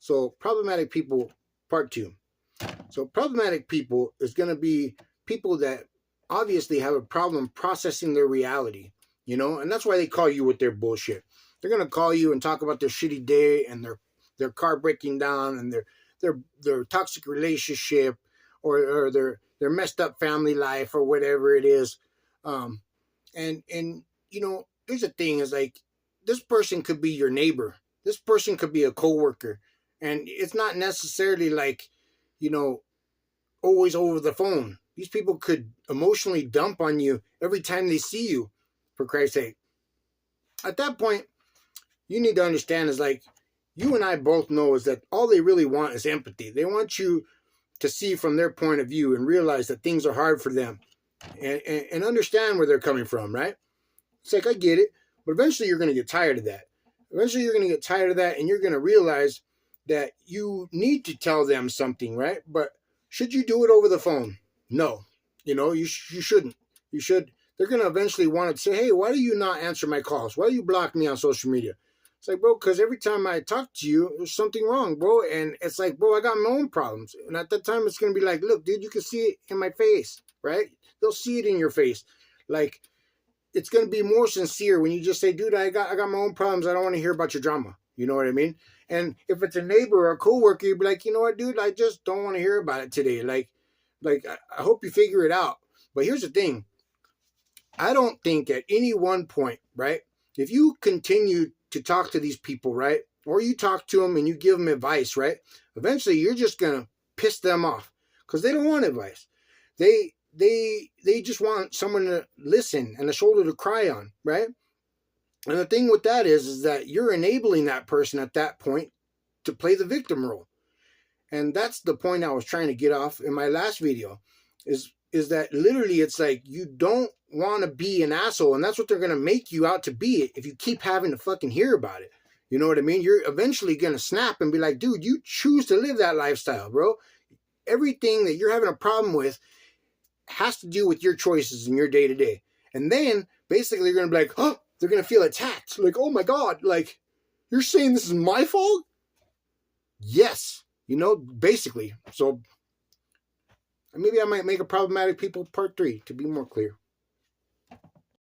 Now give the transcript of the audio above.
So problematic people, part 2. So problematic people is going to be people that obviously have a problem processing their reality, and that's why they call you with their bullshit. They're going to call you and talk about their shitty day and their car breaking down and their toxic relationship or their messed up family life or whatever it is. And here's the thing is like, this person could be your neighbor. This person could be a coworker. And it's not necessarily like, always over the phone. These people could emotionally dump on you every time they see you, for Christ's sake. At that point, you need to understand is like, you and I both know is that all they really want is empathy. They want you to see from their point of view and realize that things are hard for them and understand where they're coming from, right? It's like, I get it, but eventually you're going to get tired of that. Eventually you're going to get tired of that and you're going to realize that you need to tell them something, right? But should you do it over the phone? No. You shouldn't. You should. They're going to eventually want to say, hey, why do you not answer my calls? Why do you block me on social media? It's like, bro, because every time I talk to you, there's something wrong, bro. And it's like, bro, I got my own problems. And at that time, it's going to be like, look, dude, you can see it in my face, right? They'll see it in your face. Like, it's going to be more sincere when you just say, dude, I got my own problems. I don't want to hear about your drama. You know what I mean? And if it's a neighbor or a coworker, you'd be like, you know what, dude, I just don't want to hear about it today. Like I hope you figure it out. But here's the thing. I don't think at any one point, right, if you continue to talk to these people, right, or you talk to them and you give them advice, right, eventually you're just going to piss them off because they don't want advice. They just want someone to listen and a shoulder to cry on, right? And the thing with that is that you're enabling that person at that point to play the victim role. And that's the point I was trying to get off in my last video is that literally it's like you don't want to be an asshole. And that's what they're going to make you out to be if you keep having to fucking hear about it. You know what I mean? You're eventually going to snap and be like, dude, you choose to live that lifestyle, bro. Everything that you're having a problem with has to do with your choices in your day to day. And then basically you're going to be like, oh, they're going to feel attacked. Like, oh my God, like, you're saying this is my fault? Yes. Basically. So maybe I might make a problematic people part 3 to be more clear.